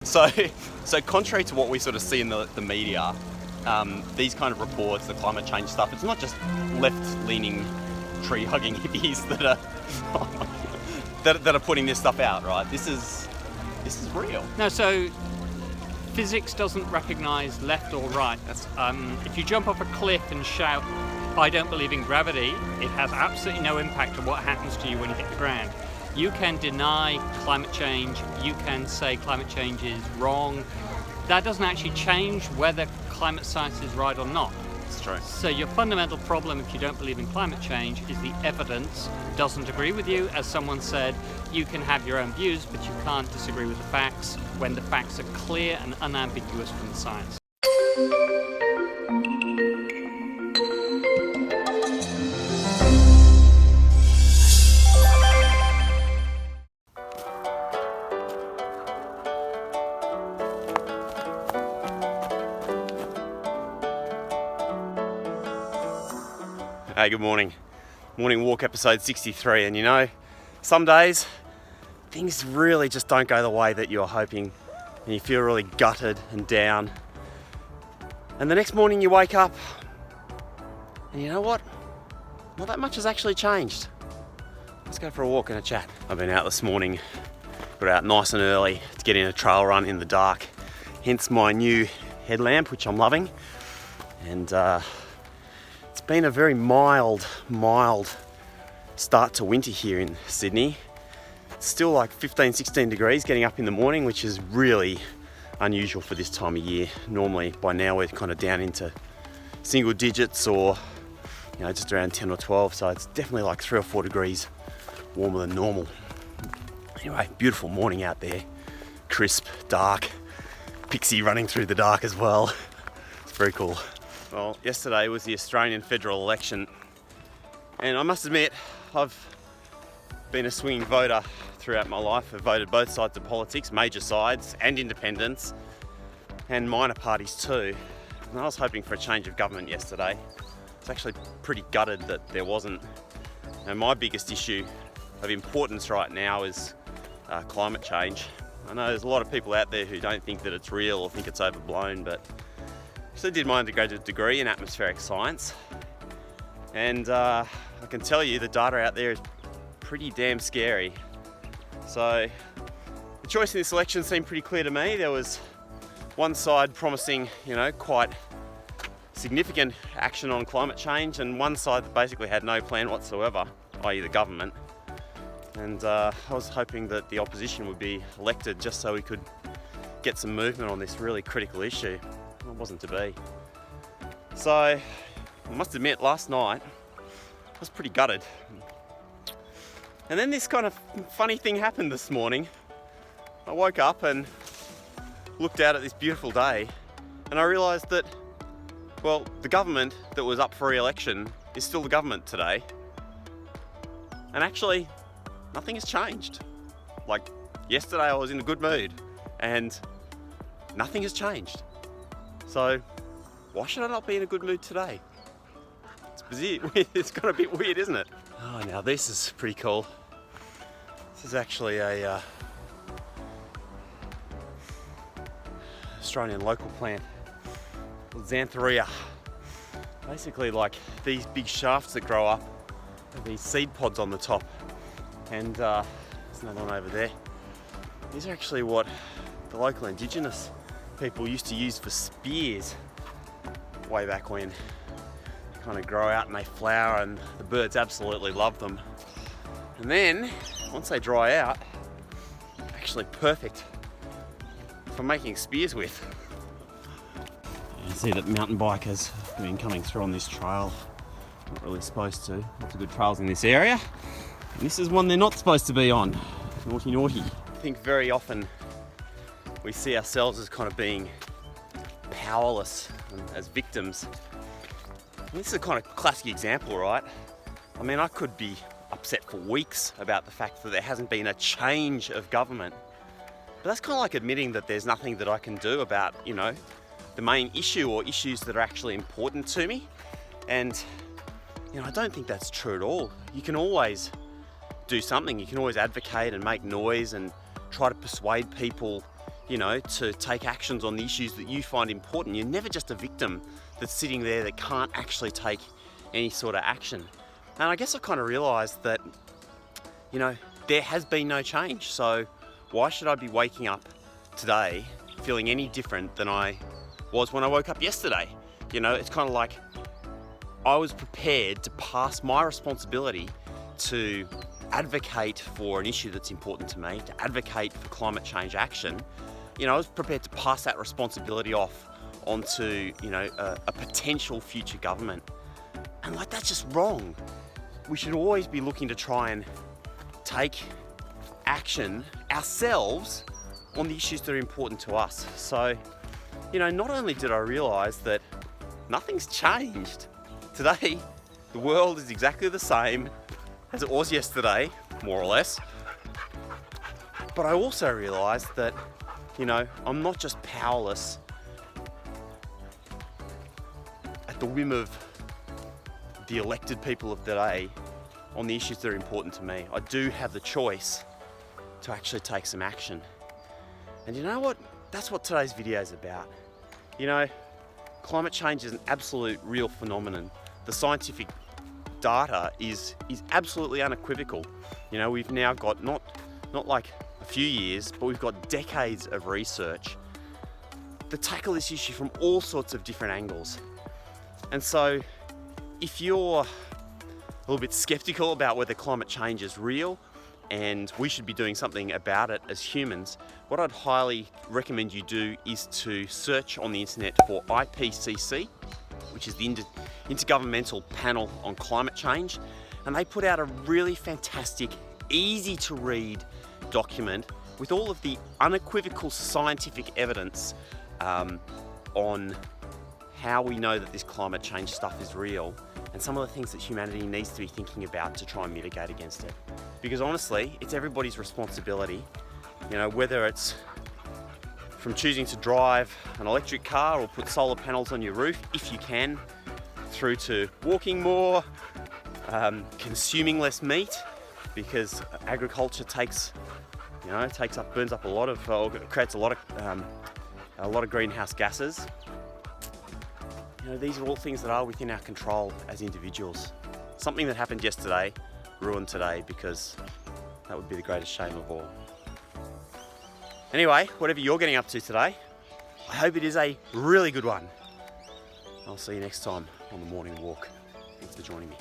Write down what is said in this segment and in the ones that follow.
So contrary to what we sort of see in the media, these kind of reports, the climate change stuff, it's not just left-leaning, tree-hugging hippies that are putting this stuff out, right? This is real. No, so physics doesn't recognise left or right. If you jump off a cliff and shout, "I don't believe in gravity," it has absolutely no impact on what happens to you when you hit the ground. You can deny climate change, you can say climate change is wrong. That doesn't actually change whether climate science is right or not. It's true. So your fundamental problem if you don't believe in climate change is the evidence doesn't agree with you. As someone said, you can have your own views, but you can't disagree with the facts when the facts are clear and unambiguous from the science. Hey, good morning. Morning walk episode 63, and you know, some days things really just don't go the way that you're hoping and you feel really gutted and down. And the next morning you wake up and you know what? Not that much has actually changed. Let's go for a walk and a chat. I've been out this morning, got out nice and early to get in a trail run in the dark, hence my new headlamp, which I'm loving. And it's been a very mild start to winter here in Sydney. It's still like 15, 16 degrees getting up in the morning, which is really unusual for this time of year. Normally by now we're kind of down into single digits or just around 10 or 12. So it's definitely like 3 or 4 degrees warmer than normal. Anyway, beautiful morning out there. Crisp, dark, Pixie running through the dark as well. It's very cool. Well, yesterday was the Australian federal election, and I must admit, I've been a swinging voter throughout my life. I've voted both sides of politics, major sides and independents, and minor parties too. And I was hoping for a change of government yesterday. I was actually pretty gutted that there wasn't. And my biggest issue of importance right now is climate change. I know there's a lot of people out there who don't think that it's real or think it's overblown, but I did my undergraduate degree in atmospheric science, and I can tell you the data out there is pretty damn scary. So the choice in this election seemed pretty clear to me. There was one side promising, quite significant action on climate change, and one side that basically had no plan whatsoever, i.e. the government. And I was hoping that the opposition would be elected just so we could get some movement on this really critical issue. It wasn't to be. So I must admit, last night I was pretty gutted. And then this kind of funny thing happened this morning. I woke up and looked out at this beautiful day, and I realised that, well, the government that was up for re-election is still the government today. And actually, nothing has changed. Like, yesterday I was in a good mood, and nothing has changed. So why should I not be in a good mood today? It's got a bit weird, isn't it? Oh, now this is pretty cool. This is actually a Australian local plant called Xanthorrhoea. Basically, like these big shafts that grow up have these seed pods on the top, and there's another one over there. These are actually what the local indigenous people used to use for spears way back when. They kind of grow out and they flower, and the birds absolutely love them. And then once they dry out, actually perfect for making spears with. You see that mountain bikers have been coming through on this trail. Not really supposed to. Lots of good trails in this area. And this is one they're not supposed to be on. Naughty, naughty. I think very often we see ourselves as kind of being powerless as victims. And this is a kind of classic example, right? I mean, I could be upset for weeks about the fact that there hasn't been a change of government. But that's kind of like admitting that there's nothing that I can do about, the main issue or issues that are actually important to me. And, I don't think that's true at all. You can always do something. You can always advocate and make noise and try to persuade people you know, to take actions on the issues that you find important. You're never just a victim that's sitting there that can't actually take any sort of action. And I guess I kind of realised that, you know, there has been no change. So why should I be waking up today feeling any different than I was when I woke up yesterday? You know, it's kind of like I was prepared to pass my responsibility to advocate for an issue that's important to me, to advocate for climate change action. You know, I was prepared to pass that responsibility off onto, you know, a potential future government. And like, that's just wrong. We should always be looking to try and take action ourselves on the issues that are important to us. So, you know, not only did I realise that nothing's changed. Today, the world is exactly the same as it was yesterday, more or less. But I also realised that, you know, I'm not just powerless at the whim of the elected people of today on the issues that are important to me. I do have the choice to actually take some action. And you know what? That's what today's video is about. You know, climate change is an absolute real phenomenon. The scientific data is absolutely unequivocal. You know, we've now got not like a few years, but we've got decades of research that tackle this issue from all sorts of different angles. And so if you're a little bit skeptical about whether climate change is real and we should be doing something about it as humans, what I'd highly recommend you do is to search on the internet for IPCC, which is the Intergovernmental Panel on Climate Change, and they put out a really fantastic, easy to read document with all of the unequivocal scientific evidence on how we know that this climate change stuff is real and some of the things that humanity needs to be thinking about to try and mitigate against it. Because honestly, it's everybody's responsibility, you know, whether it's from choosing to drive an electric car or put solar panels on your roof if you can, through to walking more, consuming less meat, because agriculture burns up a lot of, creates a lot of greenhouse gases. You know, these are all things that are within our control as individuals. Something that happened yesterday ruined today, because that would be the greatest shame of all. Anyway, whatever you're getting up to today, I hope it is a really good one. I'll see you next time on the morning walk. Thanks for joining me.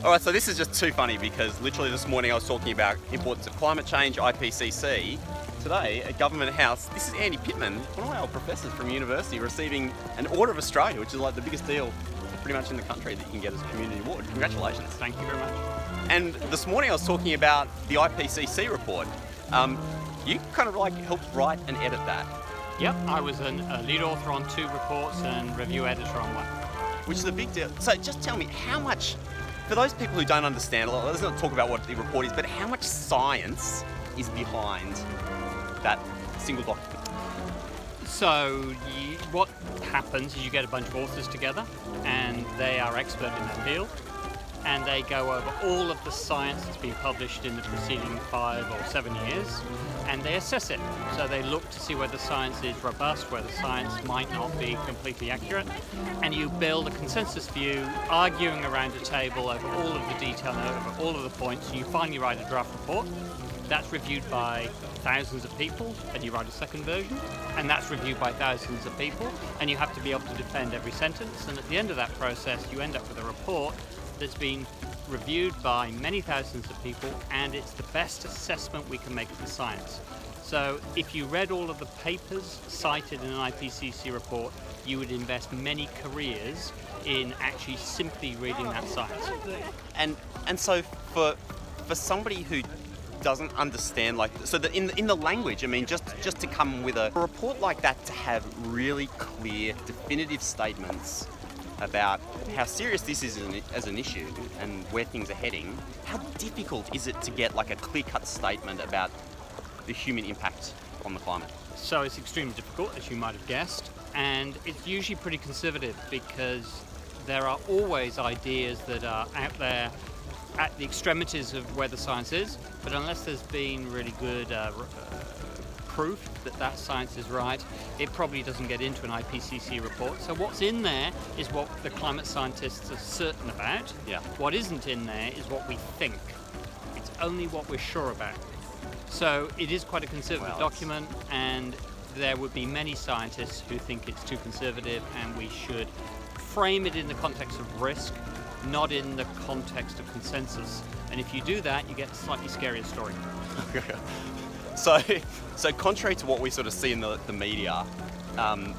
Alright, so this is just too funny because literally this morning I was talking about importance of climate change, IPCC. Today at Government House, this is Andy Pittman, one of my old professors from university, receiving an Order of Australia, which is like the biggest deal pretty much in the country that you can get as a community award. Congratulations. Thank you very much. And this morning I was talking about the IPCC report. You kind of like helped write and edit that. Yep, I was a lead author on 2 reports and review editor on 1. Which is a big deal. So just tell me, how much, for those people who don't understand, let's not talk about what the report is, but how much science is behind that single document? So what happens is you get a bunch of authors together and they are expert in their field, and they go over all of the science that's been published in the preceding 5 or 7 years, and they assess it. So they look to see whether science is robust, whether science might not be completely accurate, and you build a consensus view, arguing around a table over all of the detail and over all of the points, and you finally write a draft report. That's reviewed by thousands of people, and you write a second version, and that's reviewed by thousands of people, and you have to be able to defend every sentence, and at the end of that process you end up with a report that's been reviewed by many thousands of people, and it's the best assessment we can make of the science. So if you read all of the papers cited in an IPCC report, you would invest many careers in actually simply reading that science. And so for somebody who doesn't understand, like, so that in the language, I mean, just to come with a report like that, to have really clear, definitive statements about how serious this is as an issue and where things are heading, how difficult is it to get like a clear-cut statement about the human impact on the climate? So it's extremely difficult, as you might have guessed, and it's usually pretty conservative because there are always ideas that are out there at the extremities of where the science is, but unless there's been really good proof that that science is right, it probably doesn't get into an IPCC report. So what's in there is what the climate scientists are certain about. Yeah. What isn't in there is what we think. It's only what we're sure about. So it is quite a conservative Well, document, and there would be many scientists who think it's too conservative, and we should frame it in the context of risk, not in the context of consensus. And if you do that, you get a slightly scarier story. So contrary to what we sort of see in the media,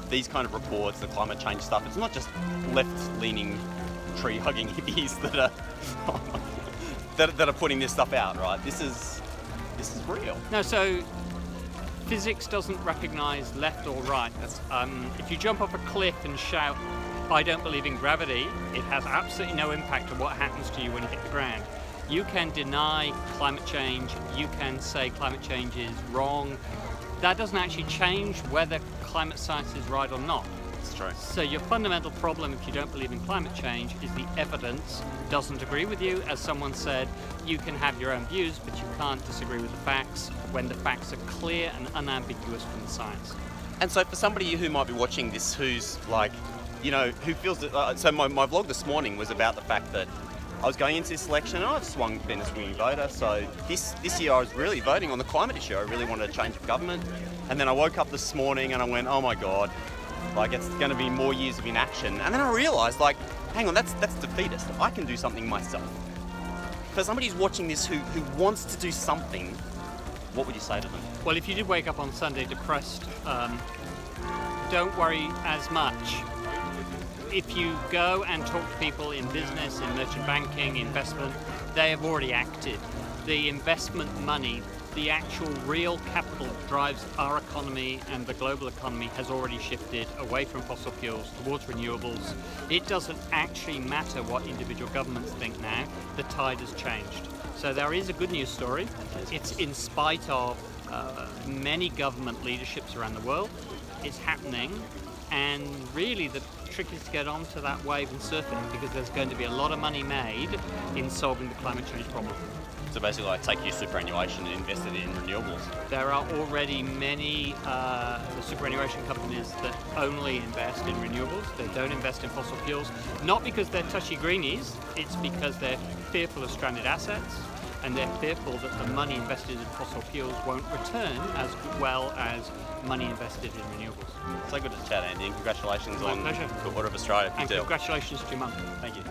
these kind of reports, the climate change stuff, it's not just left-leaning, tree-hugging hippies that are putting this stuff out, right? This is real. No, so physics doesn't recognize left or right. If you jump off a cliff and shout, "I don't believe in gravity," it has absolutely no impact on what happens to you when you hit the ground. You can deny climate change, you can say climate change is wrong. That doesn't actually change whether climate science is right or not. It's true. So your fundamental problem, if you don't believe in climate change, is the evidence doesn't agree with you. As someone said, you can have your own views, but you can't disagree with the facts when the facts are clear and unambiguous from the science. And so for somebody who might be watching this who's like, you know, who feels that, so my vlog this morning was about the fact that I was going into this election and I've been a swinging voter, so this year I was really voting on the climate issue. I really wanted a change of government. And then I woke up this morning and I went, oh my God, like it's going to be more years of inaction. And then I realised, like, hang on, that's defeatist. I can do something myself. For somebody who's watching this who wants to do something, what would you say to them? Well, if you did wake up on Sunday depressed, don't worry as much. If you go and talk to people in business, in merchant banking, investment, they have already acted. The investment money, the actual real capital that drives our economy and the global economy has already shifted away from fossil fuels towards renewables. It doesn't actually matter what individual governments think now, the tide has changed. So there is a good news story. It's in spite of many government leaderships around the world. It's happening, and really the trick is to get onto that wave and surf it, because there's going to be a lot of money made in solving the climate change problem. So basically, like, take your superannuation and invest it in renewables. There are already many superannuation companies that only invest in renewables. They don't invest in fossil fuels, not because they're touchy-greenies, it's because they're fearful of stranded assets, and they're fearful that the money invested in fossil fuels won't return as well as money invested in renewables. So good to chat, Andy, and congratulations My on pleasure. the Order of Australia. Big And deal. congratulations to your mum. Thank you.